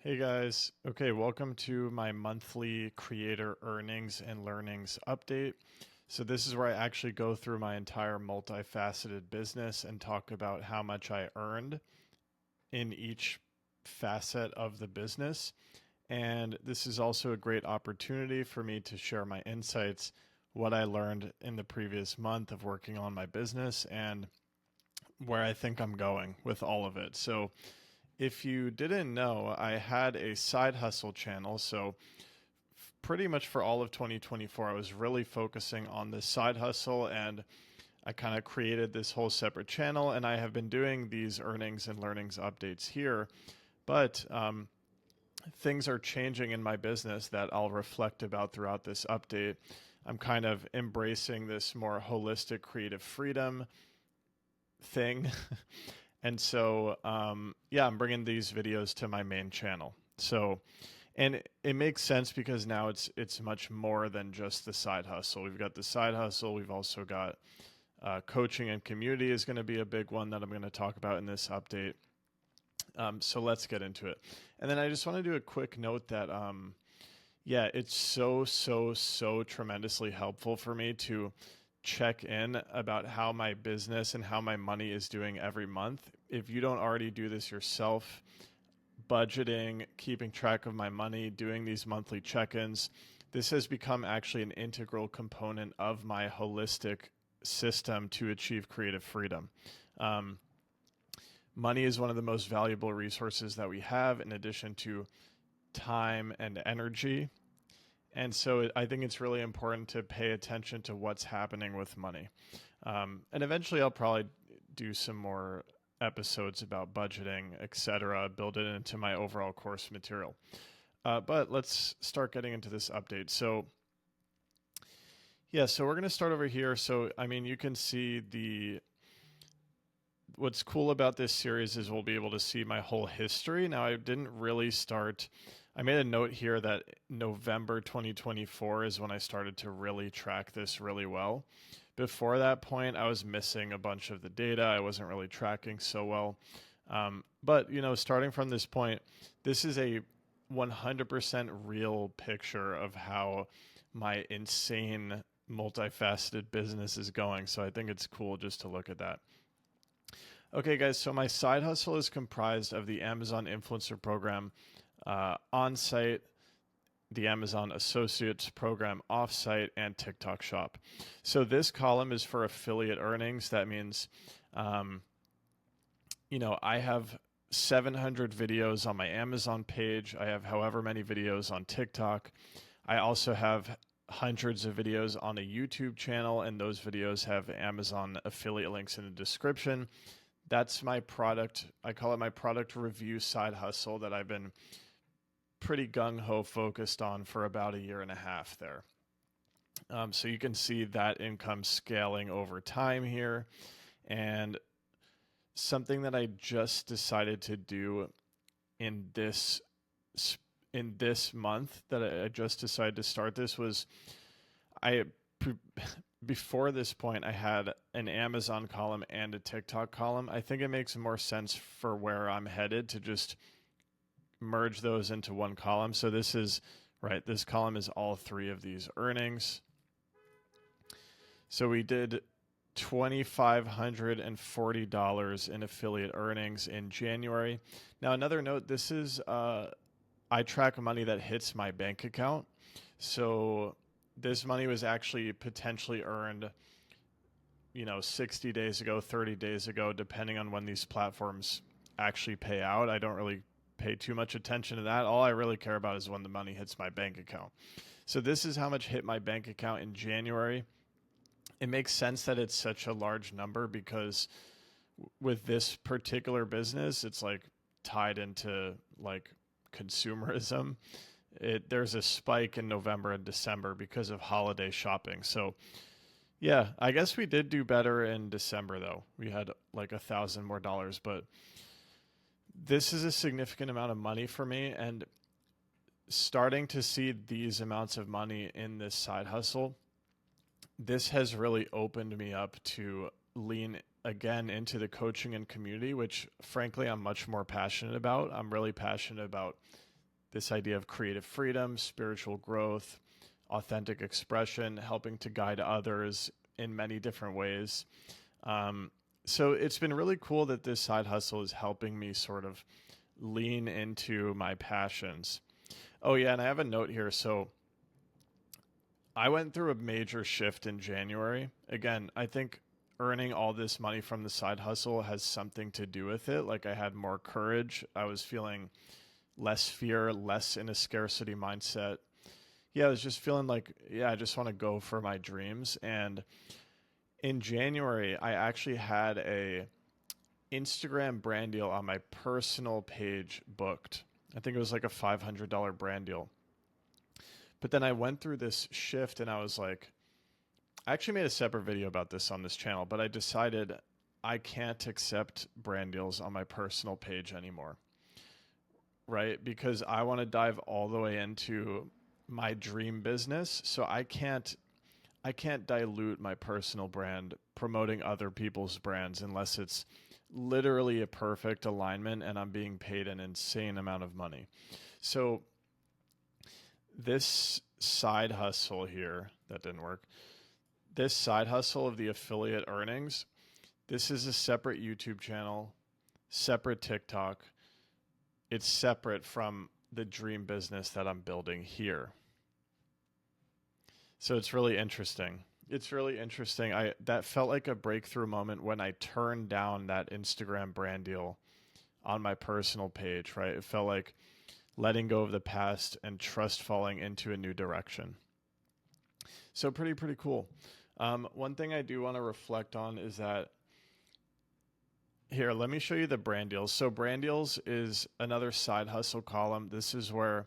Hey guys. Okay, welcome to my monthly creator earnings and learnings update. So, this is where I actually go through my entire multifaceted business and talk about how much I earned in each facet of the business. And this is also a great opportunity for me to share my insights, what I learned in the previous month of working on my business, and where I think I'm going with all of it. So, if you didn't know, I had a side hustle channel. So, pretty much for all of 2024, I was really focusing on this side hustle, and I kind of created this whole separate channel. And I have been doing these earnings and learnings updates here. But things are changing in my business that I'll reflect about throughout this update. I'm kind of embracing this more holistic creative freedom thing. And so, yeah, I'm bringing these videos to my main channel. So, and it makes sense because now it's much more than just the side hustle. We've got the side hustle. We've also got coaching and community is going to be a big one that I'm going to talk about in this update. So let's get into it. And then I just want to do a quick note that, yeah, it's so tremendously helpful for me to check in about how my business and how my money is doing every month. If you don't already do this yourself, budgeting, keeping track of my money, doing these monthly check ins, this has become actually an integral component of my holistic system to achieve creative freedom. Um, Money is one of the most valuable resources that we have, in addition to time and energy. And so I think it's really important to pay attention to what's happening with money. And eventually I'll probably do some more episodes about budgeting, etc., build it into my overall course material. But let's start getting into this update. So, yeah, so we're going to start over here. So, I mean, you can see what's cool about this series is we'll be able to see my whole history. Now, I didn't really start. I made a note here that November 2024 is when I started to really track this really well. Before that point, I was missing a bunch of the data. I wasn't really tracking so well. But, starting from this point, this is a 100% real picture of how my insane multifaceted business is going. So I think it's cool just to look at that. Okay, guys, so my side hustle is comprised of the Amazon Influencer Program on site, the Amazon Associates Program offsite, and TikTok Shop. So this column is for affiliate earnings. That means, I have 700 videos on my Amazon page. I have however many videos on TikTok. I also have hundreds of videos on a YouTube channel, and those videos have Amazon affiliate links in the description. That's my product. I call it my product review side hustle that I've been pretty gung ho focused on for about a year and a half there. So you can see that income scaling over time here. And something that I just decided to do in this month that I just decided to start this was I before this point I had an Amazon column and a TikTok column. I think it makes more sense for where I'm headed to just merge those into one column. So this is right, this column is all three of these earnings. So we did $2,540 in affiliate earnings in January. Now another note, this is I track money that hits my bank account. So this money was actually potentially earned 60 days ago, 30 days ago, depending on when these platforms actually pay out. I don't really pay too much attention to that. All I really care about is when the money hits my bank account. So this is how much hit my bank account in January. It makes sense that it's such a large number because with this particular business, it's like tied into like consumerism. There's a spike in November and December because of holiday shopping. So yeah, I guess we did do better in December though. We had like $1,000 more, but this is a significant amount of money for me, and starting to see these amounts of money in this side hustle, this has really opened me up to lean again into the coaching and community, which frankly I'm much more passionate about. I'm really passionate about this idea of creative freedom, spiritual growth, authentic expression, helping to guide others in many different ways. So it's been really cool that this side hustle is helping me sort of lean into my passions. Oh, yeah, and I have a note here. So I went through a major shift in January. Again, I think earning all this money from the side hustle has something to do with it. Like I had more courage. I was feeling less fear, less in a scarcity mindset. Yeah, I was just feeling like, yeah, I just want to go for my dreams. And in January, I actually had a Instagram brand deal on my personal page booked. I think it was like a $500 brand deal. But then I went through this shift and I was like, I actually made a separate video about this on this channel, but I decided I can't accept brand deals on my personal page anymore, right? Because I want to dive all the way into my dream business. So I can't dilute my personal brand promoting other people's brands unless it's literally a perfect alignment and I'm being paid an insane amount of money. So this side hustle here, that didn't work. This side hustle of the affiliate earnings, this is a separate YouTube channel, separate TikTok. It's separate from the dream business that I'm building here. So it's really interesting. It's really interesting. That felt like a breakthrough moment when I turned down that Instagram brand deal on my personal page, right? It felt like letting go of the past and trust falling into a new direction. So pretty cool. One thing I do want to reflect on is that here, let me show you the brand deals. So brand deals is another side hustle column. This is where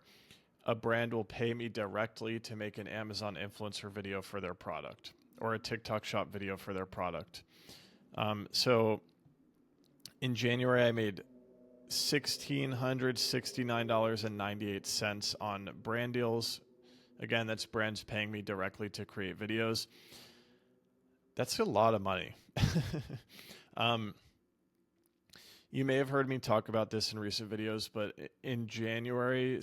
a brand will pay me directly to make an Amazon influencer video for their product or a TikTok shop video for their product. So in January, I made $1,669.98 on brand deals. Again, that's brands paying me directly to create videos. That's a lot of money. You may have heard me talk about this in recent videos, but in January,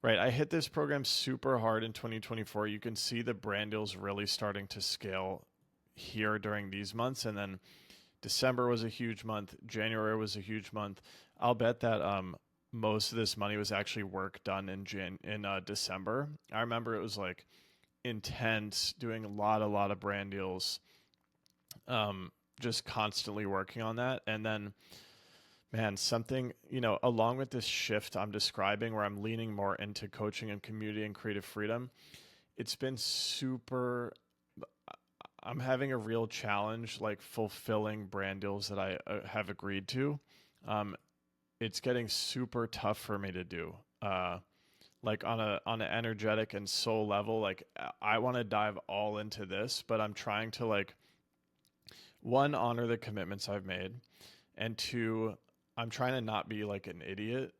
right, I hit this program super hard in 2024. You can see the brand deals really starting to scale here during these months. And then December was a huge month. January was a huge month. I'll bet that most of this money was actually work done in December. I remember it was like intense, doing a lot of brand deals, just constantly working on that. And then, man, something, along with this shift I'm describing where I'm leaning more into coaching and community and creative freedom, it's been I'm having a real challenge, like fulfilling brand deals that I have agreed to. It's getting super tough for me to do. Like on an energetic and soul level, like I want to dive all into this, but I'm trying to one, honor the commitments I've made, and two, I'm trying to not be like an idiot.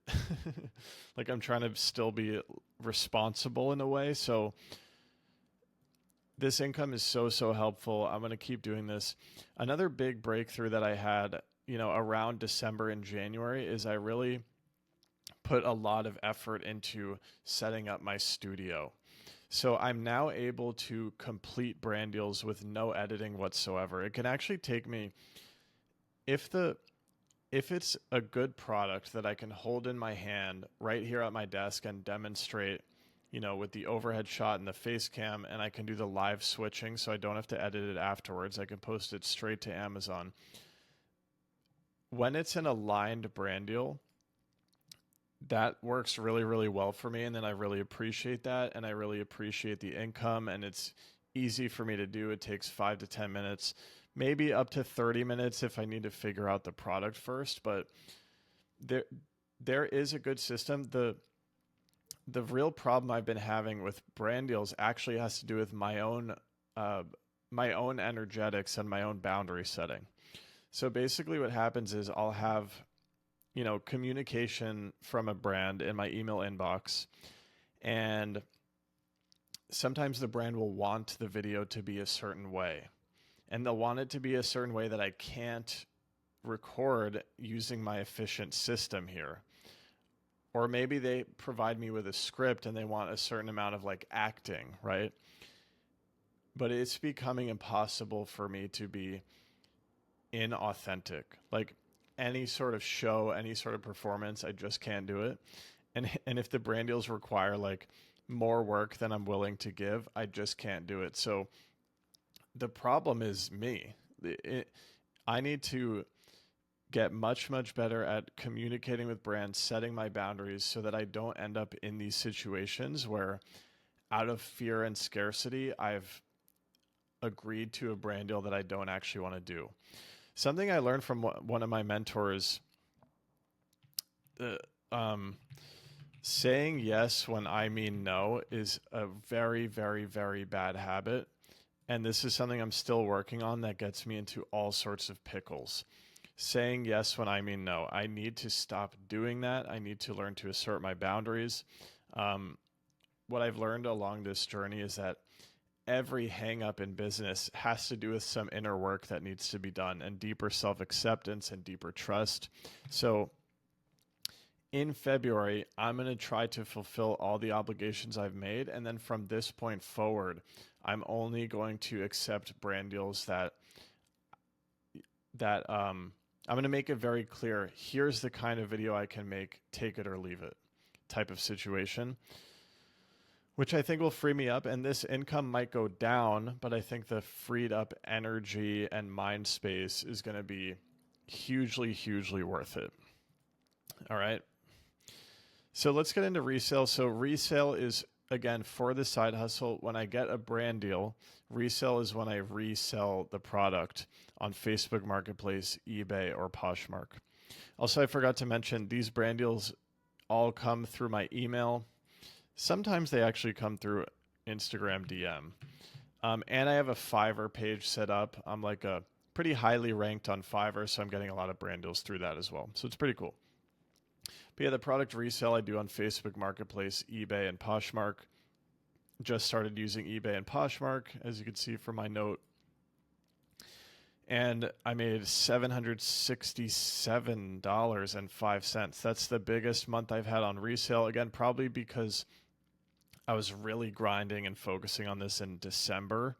Like I'm trying to still be responsible in a way. So this income is so helpful. I'm going to keep doing this. Another big breakthrough that I had, around December and January is I really put a lot of effort into setting up my studio. So I'm now able to complete brand deals with no editing whatsoever. It can actually take me, if it's a good product that I can hold in my hand right here at my desk and demonstrate, with the overhead shot and the face cam, and I can do the live switching so I don't have to edit it afterwards. I can post it straight to Amazon. When it's an aligned brand deal, that works really well for me, and then I really appreciate that, and I really appreciate the income, and it's easy for me to do. It takes 5 to 10 minutes, maybe up to 30 minutes if I need to figure out the product first, but there is a good system. The real problem I've been having with brand deals actually has to do with my own energetics and my own boundary setting. So basically what happens is I'll have communication from a brand in my email inbox, and sometimes the brand will want the video to be a certain way, and they'll want it to be a certain way that I can't record using my efficient system here. Or maybe they provide me with a script and they want a certain amount of like acting, right? But it's becoming impossible for me to be inauthentic. Like any sort of show, any sort of performance, I just can't do it. And if the brand deals require like more work than I'm willing to give, I just can't do it. So the problem is me. I need to get much, much better at communicating with brands, setting my boundaries so that I don't end up in these situations where, out of fear and scarcity, I've agreed to a brand deal that I don't actually want to do. Something I learned from one of my mentors, uh, um, saying yes when I mean no is a very, very, very bad habit. And this is something I'm still working on that gets me into all sorts of pickles. Saying yes when I mean no. I need to stop doing that. I need to learn to assert my boundaries. Um, what I've learned along this journey is that every hang up in business has to do with some inner work that needs to be done and deeper self acceptance and deeper trust. So in February, I'm going to try to fulfill all the obligations I've made. And then from this point forward, I'm only going to accept brand deals that I'm going to make it very clear. Here's the kind of video I can make, take it or leave it type of situation, which I think will free me up. And this income might go down, but I think the freed up energy and mind space is going to be hugely, hugely worth it. All right. So let's get into resale. So resale is, again, for the side hustle. When I get a brand deal, resale is when I resell the product on Facebook Marketplace, eBay, or Poshmark. Also, I forgot to mention these brand deals all come through my email. Sometimes they actually come through Instagram DM. And I have a Fiverr page set up. I'm like a pretty highly ranked on Fiverr, so I'm getting a lot of brand deals through that as well. So it's pretty cool. But yeah, the product resale I do on Facebook Marketplace, eBay, and Poshmark. Just started using eBay and Poshmark, as you can see from my note. And I made $767.05. That's the biggest month I've had on resale. Again, probably because I was really grinding and focusing on this in December.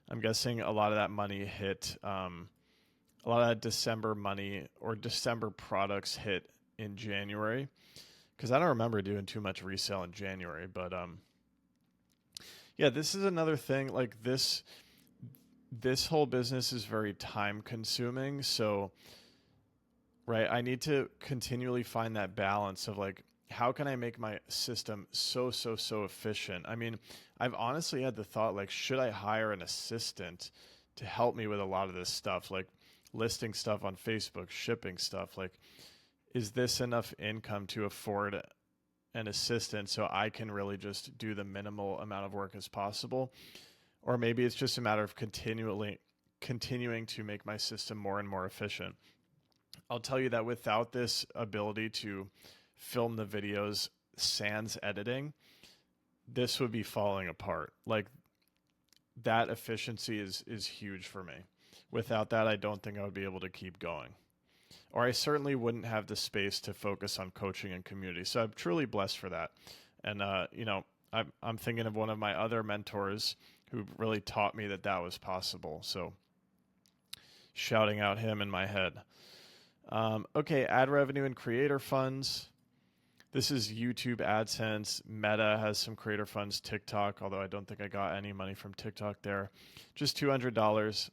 I'm guessing a lot of that money hit, a lot of that December money or December products hit in January, because I don't remember doing too much resale in January. But yeah, this is another thing. Like this whole business is very time consuming. So right, I need to continually find that balance of like, how can I make my system so efficient? I mean, I've honestly had the thought, like, should I hire an assistant to help me with a lot of this stuff, like listing stuff on Facebook, shipping stuff? Like, is this enough income to afford an assistant so I can really just do the minimal amount of work as possible? Or maybe it's just a matter of continuing to make my system more and more efficient. I'll tell you that without this ability to film the videos sans editing, this would be falling apart. Like, that efficiency is huge for me. Without that, I don't think I would be able to keep going. Or I certainly wouldn't have the space to focus on coaching and community. So I'm truly blessed for that. And, I'm thinking of one of my other mentors who really taught me that was possible. So shouting out him in my head. Okay, ad revenue and creator funds. This is YouTube AdSense. Meta has some creator funds. TikTok, although I don't think I got any money from TikTok there. Just $200.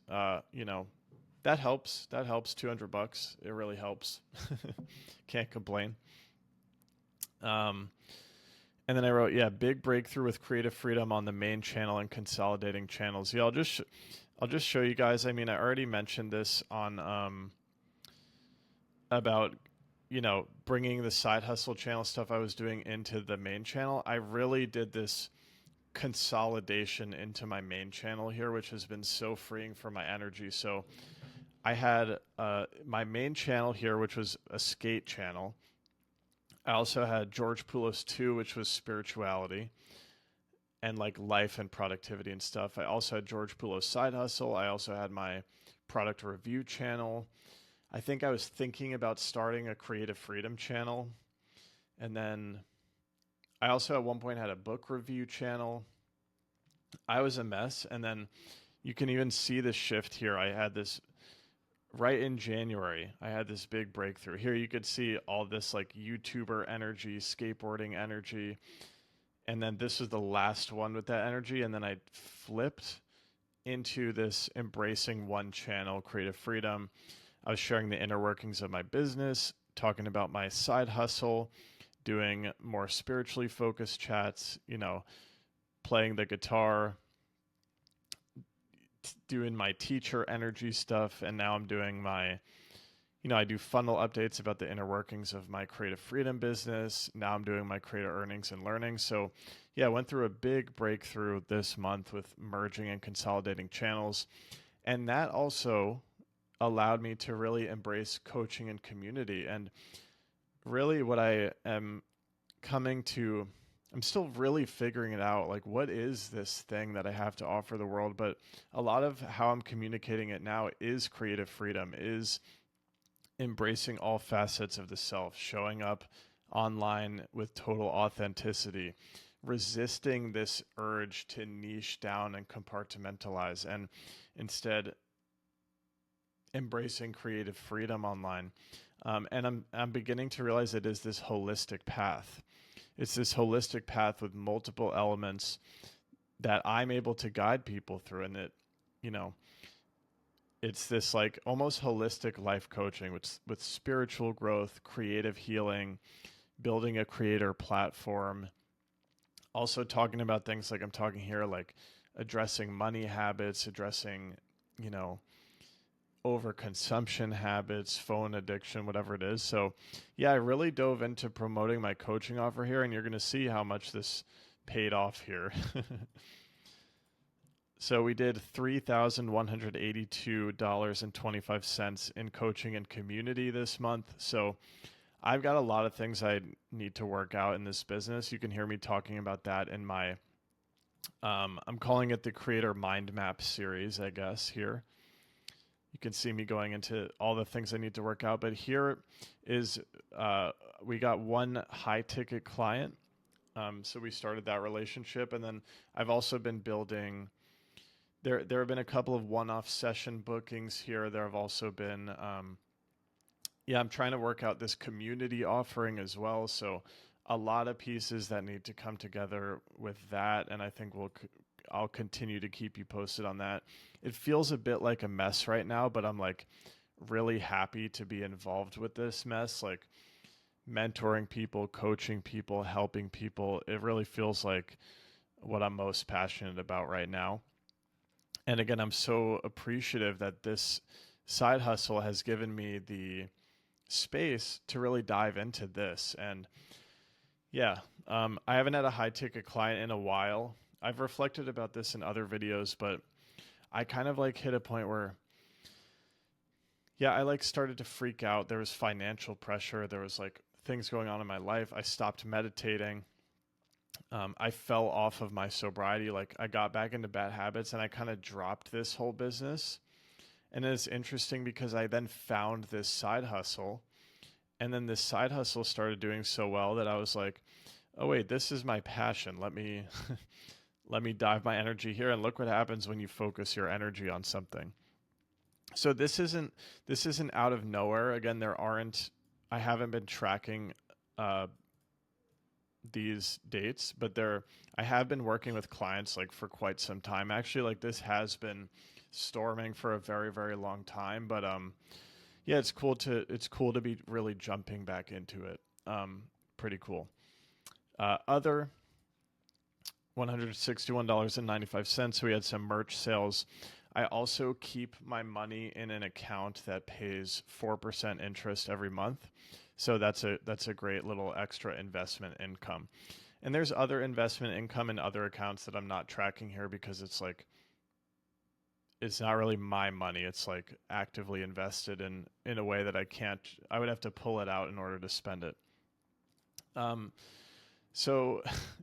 That helps. That helps. $200. It really helps. Can't complain. And then I wrote, big breakthrough with creative freedom on the main channel and consolidating channels. Yeah, I'll just show you guys. I mean, I already mentioned this on about bringing the side hustle channel stuff I was doing into the main channel. I really did this consolidation into my main channel here, which has been so freeing for my energy. So I had my main channel here, which was a skate channel. I also had George Poulos 2, which was spirituality and like life and productivity and stuff. I also had George Poulos Side Hustle. I also had my product review channel. I think I was thinking about starting a creative freedom channel. And then I also at one point had a book review channel. I was a mess. And then you can even see the shift here. I had this right in January. I had this big breakthrough. Here you could see all this like YouTuber energy, skateboarding energy. And then this was the last one with that energy. And then I flipped into this embracing one channel, creative freedom. I was sharing the inner workings of my business, talking about my side hustle, doing more spiritually focused chats, playing the guitar, doing my teacher energy stuff. And now I'm doing I do funnel updates about the inner workings of my creative freedom business. Now I'm doing my creator earnings and learning. So, yeah, I went through a big breakthrough this month with merging and consolidating channels. And that also allowed me to really embrace coaching and community. And really, what I am coming to, I'm still really figuring it out. Like, what is this thing that I have to offer the world? But a lot of how I'm communicating it now is creative freedom, is embracing all facets of the self, showing up online with total authenticity, resisting this urge to niche down and compartmentalize, and instead embracing creative freedom online. And I'm beginning to realize it is this holistic path. It's this holistic path with multiple elements that I'm able to guide people through, and you know, it's this like almost holistic life coaching with spiritual growth, creative healing, building a creator platform. Also talking about things like I'm talking here, like addressing money habits, addressing, you know, overconsumption habits, phone addiction, whatever it is. So, yeah, I really dove into promoting my coaching offer here, and you're going to see how much this paid off here. So we did $3,182.25 in coaching and community this month. So I've got a lot of things I need to work out in this business. You can hear me talking about that in my, I'm calling it the Creator Mind Map series, I guess, here. You can see me going into all the things I need to work out. But here is, we got one high ticket client. So we started that relationship. And then I've also been building. There have been a couple of one-off session bookings here. There have also been, I'm trying to work out this community offering as well. So a lot of pieces that need to come together with that, and I think I'll continue to keep you posted on that. It feels a bit like a mess right now, but I'm like really happy to be involved with this mess, like mentoring people, coaching people, helping people. It really feels like what I'm most passionate about right now. And again, I'm so appreciative that this side hustle has given me the space to really dive into this. And yeah, I haven't had a high ticket client in a while. I've reflected about this in other videos, but I kind of like hit a point where, yeah, I like started to freak out. There was financial pressure. There was like things going on in my life. I stopped meditating. I fell off of my sobriety. Like I got back into bad habits and I kind of dropped this whole business. And it's interesting because I then found this side hustle. And then this side hustle started doing so well that I was like, oh wait, this is my passion. Let me let me dive my energy here, and look what happens when you focus your energy on something. So this isn't out of nowhere. Again, I haven't been tracking uh, these dates, but I have been working with clients like for quite some time. Actually, like this has been storming for a very, very long time. But yeah, it's cool to be really jumping back into it. Pretty cool. Other $161.95. We had some merch sales. I also keep my money in an account that pays 4% interest every month. So that's a great little extra investment income. And there's other investment income in other accounts that I'm not tracking here because it's not really my money. It's like actively invested in a way that I would have to pull it out in order to spend it. So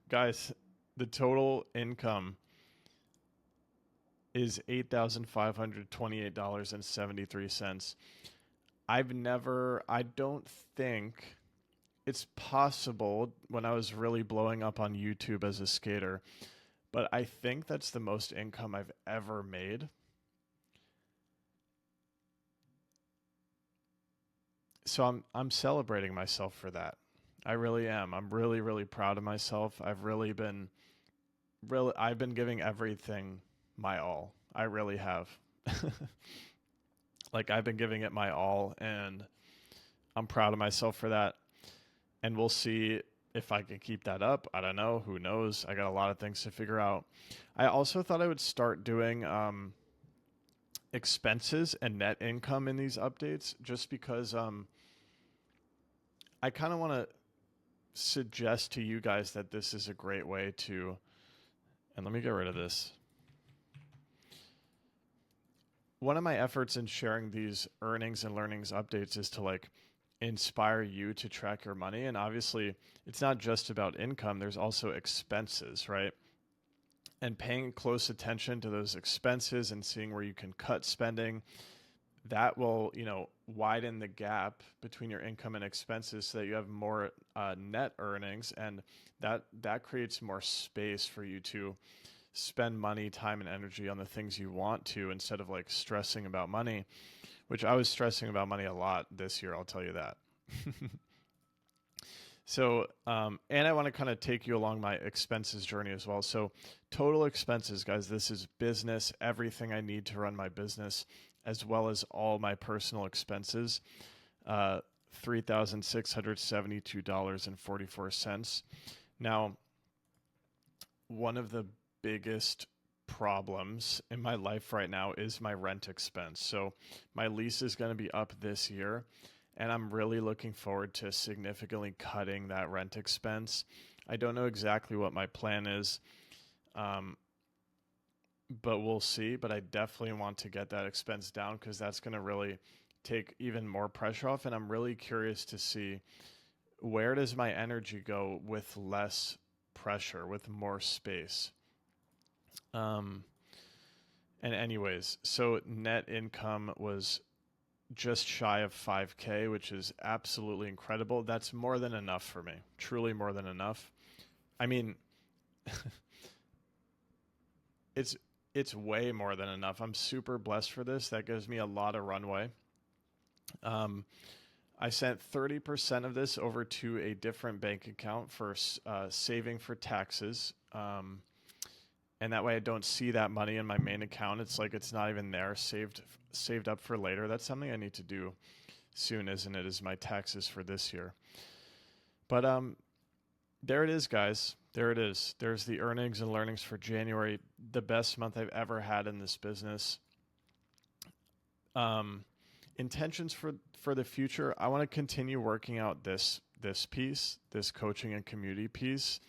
guys, the total income is $8,528.73. I don't think it's possible when I was really blowing up on YouTube as a skater, but I think that's the most income I've ever made. So I'm celebrating myself for that. I really am. I'm really really proud of myself. I've been giving everything my all. I really have. Like I've been giving it my all and I'm proud of myself for that. And we'll see if I can keep that up. I don't know. Who knows? I got a lot of things to figure out. I also thought I would start doing expenses and net income in these updates just because I kind of want to suggest to you guys that this is a great way to, and let me get rid of this. One of my efforts in sharing these earnings and learnings updates is to like inspire you to track your money. And obviously, it's not just about income, there's also expenses, right? And paying close attention to those expenses and seeing where you can cut spending, that will, widen the gap between your income and expenses so that you have more net earnings, and that creates more space for you to spend money, time, and energy on the things you want to instead of like stressing about money, which I was stressing about money a lot this year, I'll tell you that. So, and I want to kind of take you along my expenses journey as well. So, total expenses, guys, this is business, everything I need to run my business, as well as all my personal expenses. $3,672.44. Now, one of the biggest problems in my life right now is my rent expense. So, my lease is going to be up this year, and I'm really looking forward to significantly cutting that rent expense. I don't know exactly what my plan is, um, but we'll see. But I definitely want to get that expense down because that's going to really take even more pressure off. And I'm really curious to see, where does my energy go with less pressure, with more space. Um, and anyways, so net income was just shy of 5K, which is absolutely incredible. That's more than enough for me. Truly more than enough. I mean, it's it's way more than enough. I'm super blessed for this. That gives me a lot of runway. Um, I sent 30% of this over to a different bank account for saving for taxes. And that way I don't see that money in my main account. It's like it's not even there, saved up for later. That's something I need to do soon, isn't it? Is my taxes for this year. But there it is, guys. There it is. There's the earnings and learnings for January, the best month I've ever had in this business. Um, Intentions for the future. I want to continue working out this piece, this coaching and community piece.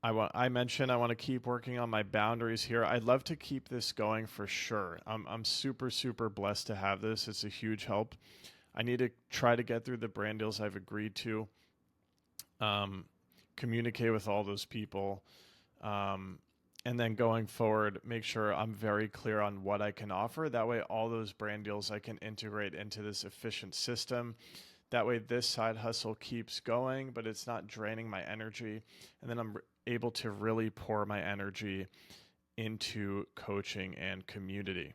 I mentioned I want to keep working on my boundaries here. I'd love to keep this going for sure. I'm super blessed to have this. It's a huge help. I need to try to get through the brand deals I've agreed to. Communicate with all those people. And then going forward, make sure I'm very clear on what I can offer. That way, all those brand deals I can integrate into this efficient system. That way, this side hustle keeps going, but it's not draining my energy. And then I'm able to really pour my energy into coaching and community.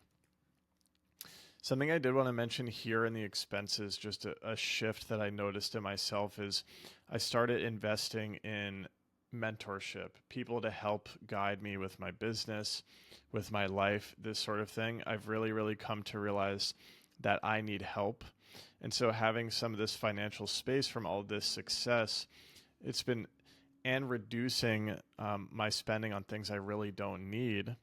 Something I did want to mention here in the expenses, just a shift that I noticed in myself, is I started investing in mentorship, people to help guide me with my business, with my life, this sort of thing. I've really come to realize that I need help. And so having some of this financial space from all this success, it's been, and reducing my spending on things I really don't need.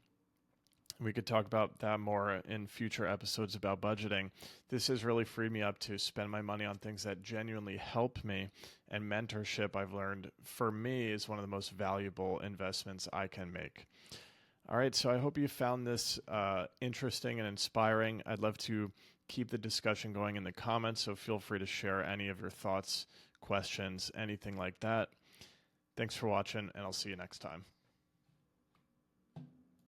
We could talk about that more in future episodes about budgeting. This has really freed me up to spend my money on things that genuinely help me. And mentorship, I've learned, for me, is one of the most valuable investments I can make. All right, so I hope you found this interesting and inspiring. I'd love to keep the discussion going in the comments, so feel free to share any of your thoughts, questions, anything like that. Thanks for watching, and I'll see you next time.